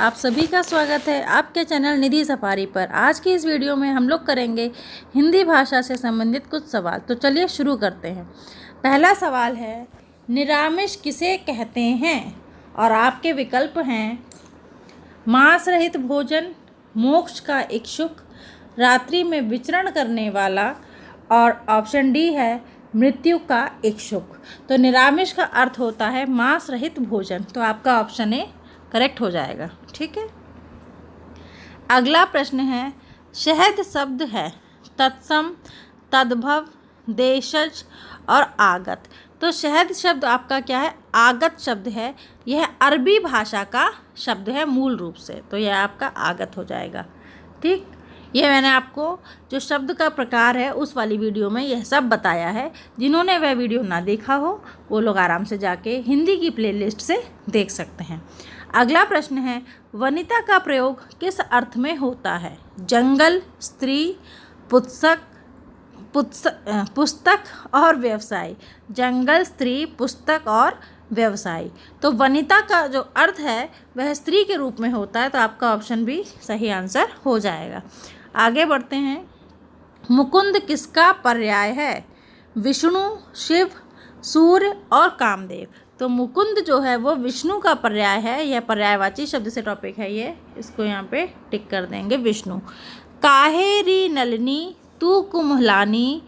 आप सभी का स्वागत है आपके चैनल निधि सफारी पर। आज की इस वीडियो में हम लोग करेंगे हिंदी भाषा से संबंधित कुछ सवाल। तो चलिए शुरू करते हैं। पहला सवाल है, निरामिष किसे कहते हैं? और आपके विकल्प हैं मांस रहित भोजन, मोक्ष का इच्छुक, रात्रि में विचरण करने वाला, और ऑप्शन डी है मृत्यु का इच्छुक। तो निरामिष का अर्थ होता है मांस रहित भोजन। तो आपका ऑप्शन ए करेक्ट हो जाएगा। ठीक है। अगला प्रश्न है, शहद शब्द है तत्सम, तद्भव, देशज और आगत। तो शहद शब्द आपका क्या है? आगत शब्द है। यह अरबी भाषा का शब्द है मूल रूप से। तो यह आपका आगत हो जाएगा। ठीक, ये मैंने आपको जो शब्द का प्रकार है उस वाली वीडियो में यह सब बताया है। जिन्होंने वह वीडियो ना देखा हो वो लोग आराम से जाके हिंदी की प्लेलिस्ट से देख सकते हैं। अगला प्रश्न है, वनिता का प्रयोग किस अर्थ में होता है? जंगल, स्त्री, पुस्तक और व्यवसाय। जंगल, स्त्री, पुस्तक और व्यवसाय। तो वनिता का जो अर्थ है वह स्त्री के रूप में होता है। तो आपका ऑप्शन भी सही आंसर हो जाएगा। आगे बढ़ते हैं। मुकुंद किसका पर्याय है? विष्णु, शिव, सूर्य और कामदेव। तो मुकुंद जो है वो विष्णु का पर्याय है। यह पर्यायवाची शब्द से टॉपिक है ये, इसको यहाँ पे टिक कर देंगे विष्णु। काहे री नलिनी तू कुम्हलानी,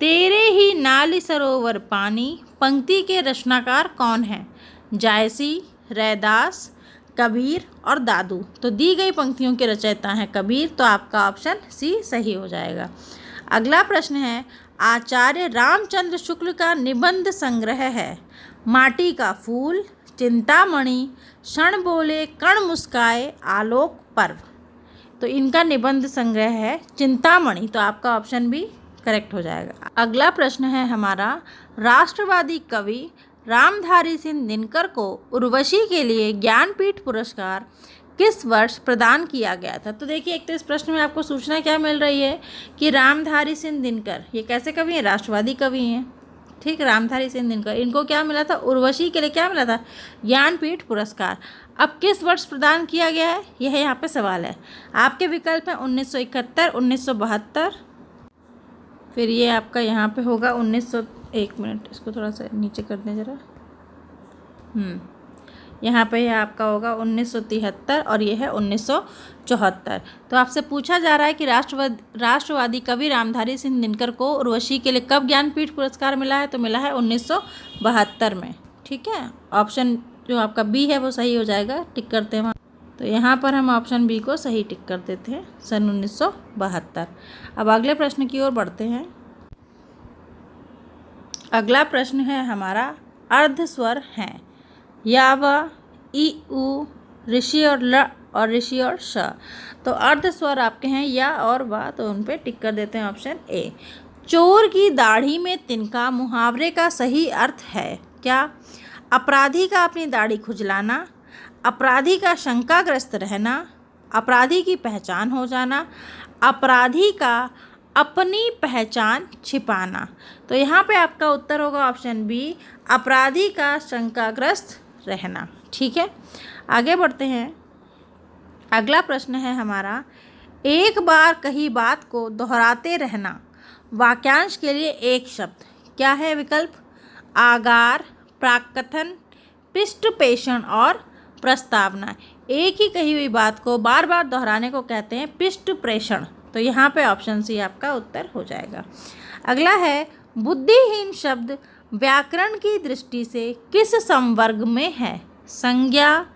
तेरे ही नाली सरोवर पानी। पंक्ति के रचनाकार कौन है? जायसी, रैदास, कबीर और दादू। तो दी गई पंक्तियों के रचयिता हैं कबीर। तो आपका ऑप्शन सी सही हो जाएगा। अगला प्रश्न है, आचार्य रामचंद्र शुक्ल का निबंध संग्रह है माटी का फूल, चिंतामणि, क्षण बोले कण मुस्काए, आलोक पर्व। तो इनका निबंध संग्रह है चिंतामणि। तो आपका ऑप्शन भी करेक्ट हो जाएगा। अगला प्रश्न है हमारा, राष्ट्रवादी कवि रामधारी सिंह दिनकर को उर्वशी के लिए ज्ञानपीठ पुरस्कार किस वर्ष प्रदान किया गया था? तो देखिए, एक तो इस प्रश्न में आपको सूचना क्या मिल रही है कि रामधारी सिंह दिनकर ये कैसे कवि हैं? राष्ट्रवादी कवि हैं। ठीक, रामधारी सिंह दिनकर, इनको क्या मिला था? उर्वशी के लिए क्या मिला था? ज्ञानपीठ पुरस्कार। अब किस वर्ष प्रदान किया गया है, यह यहाँ पे सवाल है। आपके विकल्प हैं 1971, 1972, फिर ये आपका यहाँ पे होगा 1 मिनट, इसको थोड़ा सा नीचे कर दें ज़रा। यहाँ पे यह आपका होगा 1973 और ये है 1974। तो आपसे पूछा जा रहा है कि राष्ट्रवादी कवि रामधारी सिंह दिनकर को उर्वशी के लिए कब ज्ञानपीठ पुरस्कार मिला है? तो मिला है 1972 में। ठीक है, ऑप्शन जो आपका बी है वो सही हो जाएगा। टिक करते हैं। तो यहाँ पर हम ऑप्शन बी को सही टिक कर देते हैं, सन 1972। अब अगले प्रश्न की ओर बढ़ते हैं। अगला प्रश्न है हमारा, अर्ध स्वर हैं या व, ई, उ, ऋषि और ल और ऋषि और श। तो अर्ध स्वर आपके हैं या और व, तो उन पे टिक कर देते हैं ऑप्शन ए। चोर की दाढ़ी में तिनका मुहावरे का सही अर्थ है क्या? अपराधी का अपनी दाढ़ी खुजलाना, अपराधी का शंकाग्रस्त रहना, अपराधी की पहचान हो जाना, अपराधी का अपनी पहचान छिपाना। तो यहाँ पे आपका उत्तर होगा ऑप्शन बी, अपराधी का शंकाग्रस्त रहना। ठीक है, आगे बढ़ते हैं। अगला प्रश्न है हमारा, एक बार कही बात को दोहराते रहना। वाक्यांश के लिए एक शब्द क्या है? विकल्प आगार, प्राकथन, पृष्ठपेषण और प्रस्तावना। एक ही कही हुई बात को बार बार दोहराने को कहते हैं पृष्ठप्रेषण। तो यहाँ पे ऑप्शन सी आपका उत्तर हो जाएगा। अगला है, बुद्धिहीन शब्द व्याकरण की दृष्टि से किस संवर्ग में है? संज्ञा,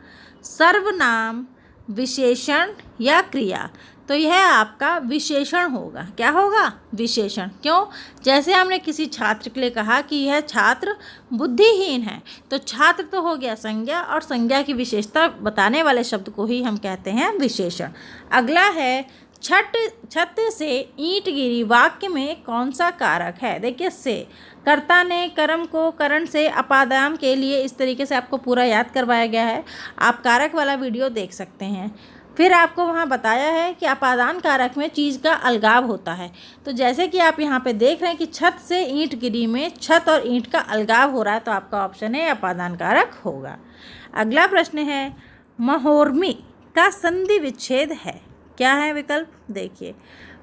सर्वनाम, विशेषण या क्रिया। तो यह आपका विशेषण होगा। क्या होगा? विशेषण। क्यों? जैसे हमने किसी छात्र के लिए कहा कि यह छात्र बुद्धिहीन है, तो छात्र तो हो गया संज्ञा, और संज्ञा की विशेषता बताने वाले शब्द को ही हम कहते हैं विशेषण। अगला है, छत से ईंट गिरी वाक्य में कौन सा कारक है? देखिए, से कर्ता ने कर्म को करण से अपादान के लिए इस तरीके से आपको पूरा याद करवाया गया है। आप कारक वाला वीडियो देख सकते हैं। फिर आपको वहाँ बताया है कि अपादान कारक में चीज़ का अलगाव होता है। तो जैसे कि आप यहाँ पे देख रहे हैं कि छत से ईंट गिरी में छत और ईंट का अलगाव हो रहा है। तो आपका ऑप्शन है अपादान कारक होगा। अगला प्रश्न है, महोर्मी का संधि विच्छेद है। क्या है विकल्प? देखिए,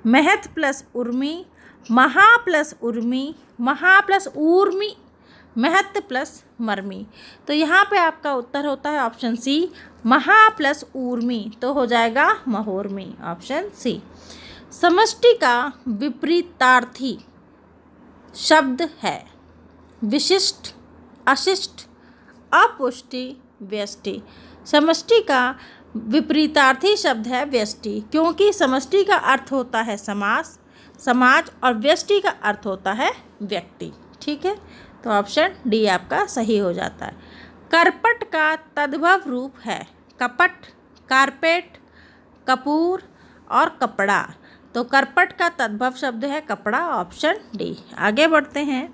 महत प्लस उर्मी, महा प्लस उर्मी, महा प्लस ऊर्मी, महत प्लस मर्मी। तो यहाँ पे आपका उत्तर होता है ऑप्शन सी, महा प्लस ऊर्मी, तो हो जाएगा महोर्मी, ऑप्शन सी। समष्टि का विपरीतार्थी शब्द है विशिष्ट, अशिष्ट, अपुष्टि, व्यष्टि। समष्टि का विपरीतार्थी शब्द है व्यष्टि, क्योंकि समष्टि का अर्थ होता है समास, समाज, और व्यष्टि का अर्थ होता है व्यक्ति। ठीक है, तो ऑप्शन डी आपका सही हो जाता है। करपट का तद्भव रूप है कपट, कारपेट, कपूर और कपड़ा। तो करपट का तद्भव शब्द है कपड़ा, ऑप्शन डी। आगे बढ़ते हैं।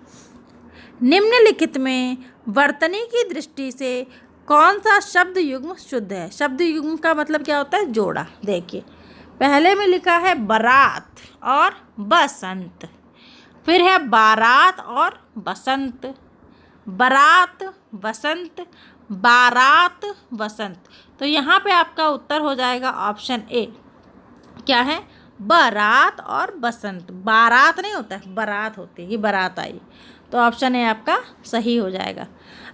निम्नलिखित में वर्तनी की दृष्टि से कौन सा शब्द युग्म शुद्ध है? शब्द युग्म का मतलब क्या होता है? जोड़ा। देखिए, पहले में लिखा है बारात और बसंत, फिर है बारात और बसंत, बारात बसंत, बारात बसंत। तो यहाँ पे आपका उत्तर हो जाएगा ऑप्शन ए। क्या है? बारात और बसंत। बारात नहीं होता है, बारात होती है, ये बारात आई। तो ऑप्शन ए आपका सही हो जाएगा।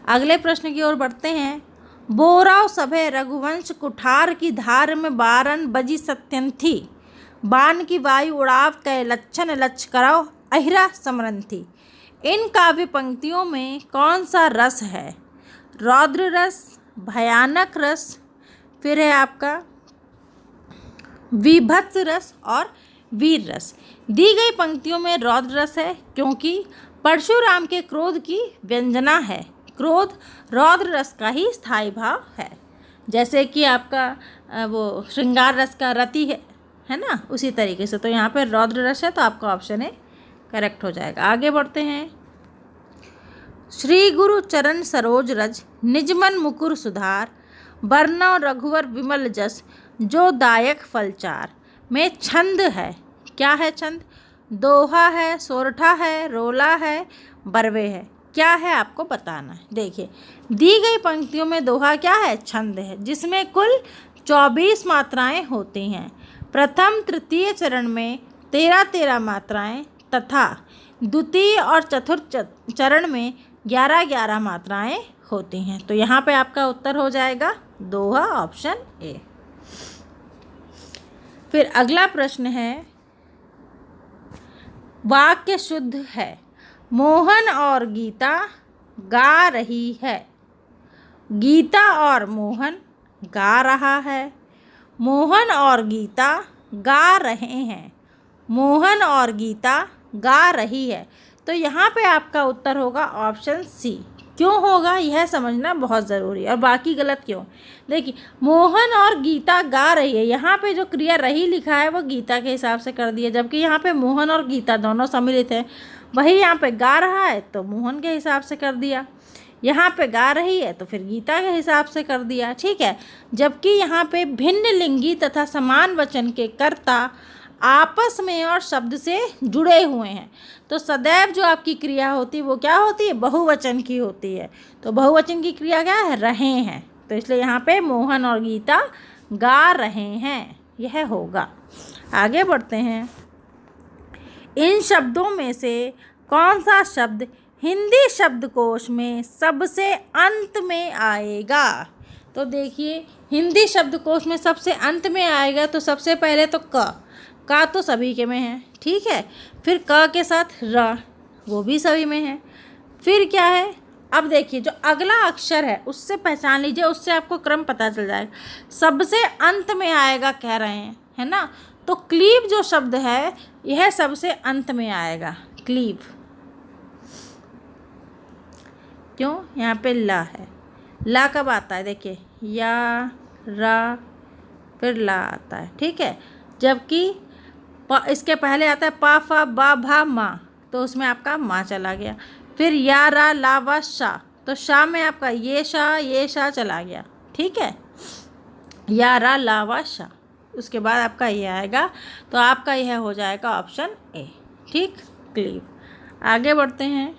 अगले प्रश्न की ओर बढ़ते हैं। बोराव सभे रघुवंश कुठार की धार में बारन बजी सत्यन थी, बान की वायु उड़ाव कै लक्षण लक्ष कराओ अहिरा समरन थी। इन काव्य पंक्तियों में कौन सा रस है? रौद्र रस, भयानक रस, फिर है आपका विभत्स रस और वीर रस। दी गई पंक्तियों में रौद्र रस है, क्योंकि परशुराम के क्रोध की व्यंजना है। क्रोध रौद्र रस का ही स्थायी भाव है, जैसे कि आपका वो श्रृंगार रस का रति है ना, उसी तरीके से। तो यहाँ पे रौद्र रस है, तो आपका ऑप्शन ए करेक्ट हो जाएगा। आगे बढ़ते हैं। श्री गुरु चरण सरोज रज, निजमन मुकुर सुधार, बरनौ रघुवर विमल जस, जो दायक फलचार। में छंद है। क्या है छंद? दोहा है, सोरठा है, रोला है, बरवे है। क्या है आपको बताना है। देखिए, दी गई पंक्तियों में दोहा क्या है? छंद है, जिसमें कुल 24 मात्राएं होती हैं। प्रथम तृतीय चरण में 13-13 मात्राएं तथा द्वितीय और चतुर्थ चरण में 11-11 मात्राएं होती हैं। तो यहाँ पे आपका उत्तर हो जाएगा दोहा, ऑप्शन ए। फिर अगला प्रश्न है, वाक्य शुद्ध है। मोहन और गीता गा रही है। गीता और मोहन गा रहा है। मोहन और गीता गा रहे हैं। मोहन और गीता गा रही है। तो यहाँ पे आपका उत्तर होगा ऑप्शन सी। क्यों होगा यह समझना बहुत ज़रूरी है, और बाकी गलत क्यों? देखिए, मोहन और गीता गा रही है, यहाँ पे जो क्रिया रही लिखा है वो गीता के हिसाब से कर दिया, जबकि यहाँ पे मोहन और गीता दोनों सम्मिलित हैं। वही यहाँ पे गा रहा है तो मोहन के हिसाब से कर दिया, यहाँ पे गा रही है तो फिर गीता के हिसाब से कर दिया। ठीक है, जबकि यहाँ पे भिन्न लिंगी तथा समान वचन के कर्ता आपस में और शब्द से जुड़े हुए हैं। तो सदैव जो आपकी क्रिया होती है वो क्या होती है? बहुवचन की होती है। तो बहुवचन की क्रिया क्या है? रहे हैं। तो इसलिए यहाँ पे मोहन और गीता गा रहे हैं, यह होगा। आगे बढ़ते हैं। इन शब्दों में से कौन सा शब्द हिंदी शब्दकोश में सबसे अंत में आएगा? तो देखिए, हिंदी शब्दकोश में सबसे अंत में आएगा तो सबसे पहले तो का तो सभी के में है। ठीक है, फिर क के साथ र, वो भी सभी में है। फिर क्या है? अब देखिए, जो अगला अक्षर है उससे पहचान लीजिए, उससे आपको क्रम पता चल जाएगा। सबसे अंत में आएगा कह रहे हैं, है ना? तो क्लीब जो शब्द है यह सबसे अंत में आएगा, क्लीब। क्यों? यहाँ पे ला है। ला कब आता है? देखिए, या, रा, फिर ला आता है। ठीक है, जबकि इसके पहले आता है पा, फा, बा, भा, मा, तो उसमें आपका मा चला गया। फिर या, रा, ला, वा, शा, तो शा में आपका ये शा चला गया। ठीक है, या, रा, ला, वा, शा, उसके बाद आपका ये आएगा। तो आपका यह हो जाएगा ऑप्शन ए। ठीक, क्लीब। आगे बढ़ते हैं।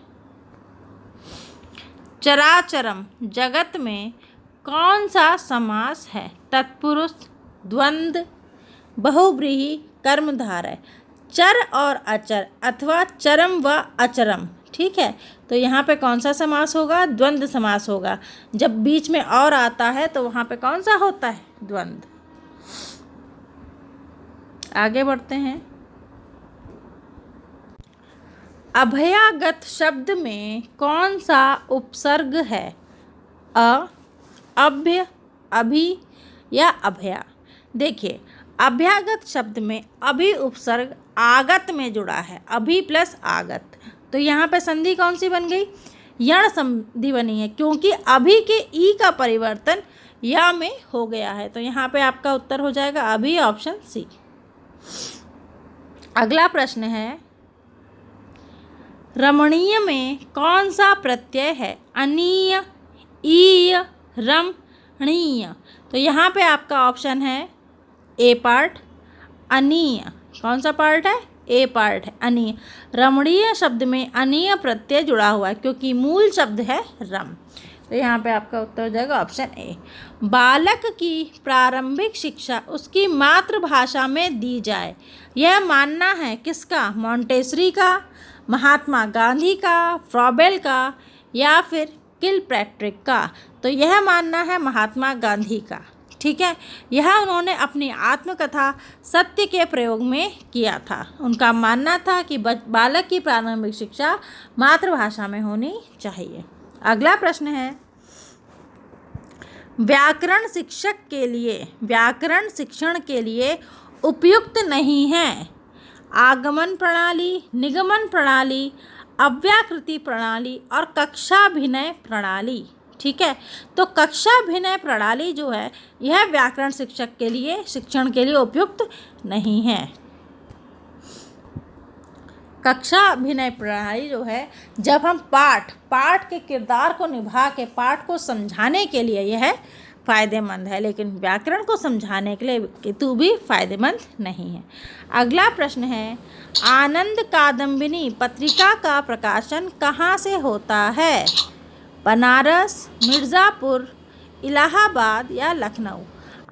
चराचरम जगत में कौन सा समास है? तत्पुरुष, द्वंद्व, बहुव्रीहि, कर्मधारय, चर और अचर अथवा चरम व अचरम। ठीक है, तो यहाँ पे कौन सा समास होगा? द्वंद्व समास होगा। जब बीच में और आता है तो वहाँ पे कौन सा होता है? द्वंद्व। आगे बढ़ते हैं। अभयागत शब्द में कौन सा उपसर्ग है? अ, अभ्य, अभि या अभया? देखिए, अभ्यागत शब्द में अभि उपसर्ग आगत में जुड़ा है, अभि प्लस आगत। तो यहाँ पे संधि कौन सी बन गई? यण संधि बनी है, क्योंकि अभि के ई का परिवर्तन या में हो गया है। तो यहाँ पे आपका उत्तर हो जाएगा अभि, ऑप्शन सी। अगला प्रश्न है, रमणीय में कौन सा प्रत्यय है? अनीय, ईय, रमणीय। तो यहाँ पे आपका ऑप्शन है ए पार्ट, अनीय। कौन सा पार्ट है? ए पार्ट है, अनीय। रमणीय शब्द में अनीय प्रत्यय जुड़ा हुआ है, क्योंकि मूल शब्द है रम। तो यहाँ पे आपका उत्तर हो जाएगा ऑप्शन ए। बालक की प्रारंभिक शिक्षा उसकी मातृभाषा में दी जाए, यह मानना है किसका? मॉन्टेसरी का, महात्मा गांधी का, फ्रॉबेल का, या फिर किलपैट्रिक का? तो यह मानना है महात्मा गांधी का। ठीक है, यह उन्होंने अपनी आत्मकथा सत्य के प्रयोग में किया था। उनका मानना था कि बालक की प्रारंभिक शिक्षा मातृभाषा में होनी चाहिए। अगला प्रश्न है, व्याकरण शिक्षण के लिए उपयुक्त नहीं है आगमन प्रणाली, निगमन प्रणाली, अव्याकृति प्रणाली और कक्षाभिनय प्रणाली। ठीक है, तो कक्षाभिनय प्रणाली जो है यह व्याकरण शिक्षण के लिए उपयुक्त नहीं है। कक्षाभिनय प्रणाली जो है, जब हम पाठ के किरदार को निभा के पाठ को समझाने के लिए यह फ़ायदेमंद है, लेकिन व्याकरण को समझाने के लिए किंतु भी फ़ायदेमंद नहीं है। अगला प्रश्न है, आनंद कादम्बिनी पत्रिका का प्रकाशन कहाँ से होता है? बनारस, मिर्ज़ापुर, इलाहाबाद या लखनऊ?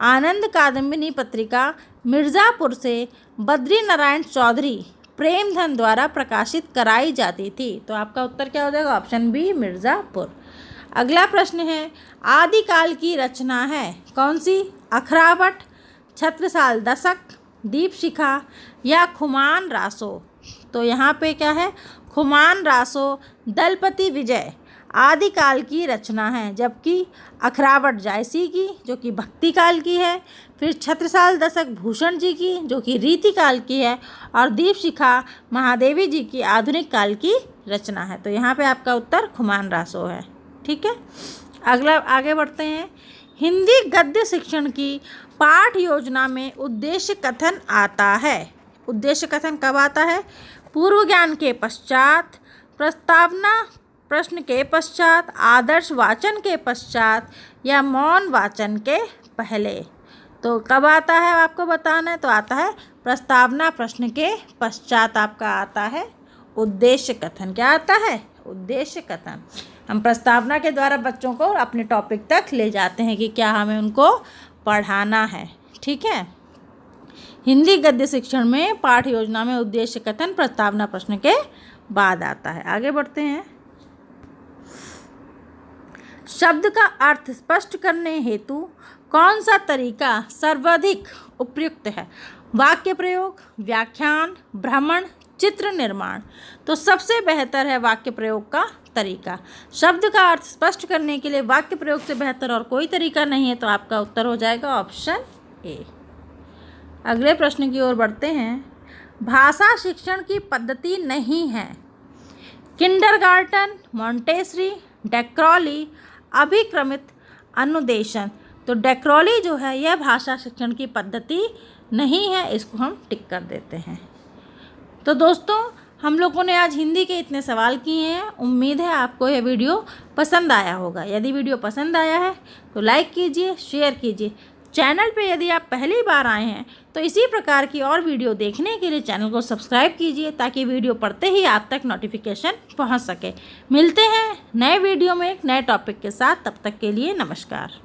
आनंद कादम्बिनी पत्रिका मिर्ज़ापुर से बद्री नारायण चौधरी प्रेमधन द्वारा प्रकाशित कराई जाती थी। तो आपका उत्तर क्या हो जाएगा? Option B, Mirzapur. अगला प्रश्न है, आदिकाल की रचना है कौन सी? अखरावट, छत्रसाल दशक, दीपशिखा या खुमान रासो? तो यहाँ पे क्या है? खुमान रासो दलपति विजय आदिकाल की रचना है, जबकि अखरावट जायसी की जो कि भक्ति काल की है, फिर छत्रसाल दशक भूषण जी की जो कि रीति काल की है, और दीपशिखा महादेवी जी की आधुनिक काल की रचना है। तो यहाँ पे आपका उत्तर खुमान रासो है। ठीक है, अगला आगे बढ़ते हैं। हिंदी गद्य शिक्षण की पाठ योजना में उद्देश्य कथन आता है। उद्देश्य कथन कब आता है? पूर्व ज्ञान के पश्चात, प्रस्तावना प्रश्न के पश्चात, आदर्श वाचन के पश्चात या मौन वाचन के पहले। तो कब आता है आपको बताना है? तो आता है प्रस्तावना प्रश्न के पश्चात आपका आता है उद्देश्य कथन। क्या आता है? उद्देश्य कथन। हम प्रस्तावना के द्वारा बच्चों को अपने टॉपिक तक ले जाते हैं कि क्या हमें उनको पढ़ाना है। ठीक है, हिंदी गद्य शिक्षण में पाठ योजना में उद्देश्य कथन प्रस्तावना प्रश्न के बाद आता है। आगे बढ़ते हैं। शब्द का अर्थ स्पष्ट करने हेतु कौन सा तरीका सर्वाधिक उपयुक्त है? वाक्य प्रयोग, व्याख्यान, भ्रमण, चित्र निर्माण? तो सबसे बेहतर है वाक्य प्रयोग का तरीका। शब्द का अर्थ स्पष्ट करने के लिए वाक्य प्रयोग से बेहतर और कोई तरीका नहीं है। तो आपका उत्तर हो जाएगा ऑप्शन ए। अगले प्रश्न की ओर बढ़ते हैं। भाषा शिक्षण की पद्धति नहीं है किंडरगार्टन, मॉन्टेसरी, डेक्रोली, अभिक्रमित अनुदेशन? तो डेक्रोली जो है यह भाषा शिक्षण की पद्धति नहीं है, इसको हम टिक कर देते हैं। तो दोस्तों, हम लोगों ने आज हिंदी के इतने सवाल किए हैं। उम्मीद है आपको यह वीडियो पसंद आया होगा। यदि वीडियो पसंद आया है तो लाइक कीजिए, शेयर कीजिए। चैनल पे यदि आप पहली बार आए हैं तो इसी प्रकार की और वीडियो देखने के लिए चैनल को सब्सक्राइब कीजिए, ताकि वीडियो पढ़ते ही आप तक नोटिफिकेशन पहुंच सके। मिलते हैं नए वीडियो में एक नए टॉपिक के साथ। तब तक के लिए नमस्कार।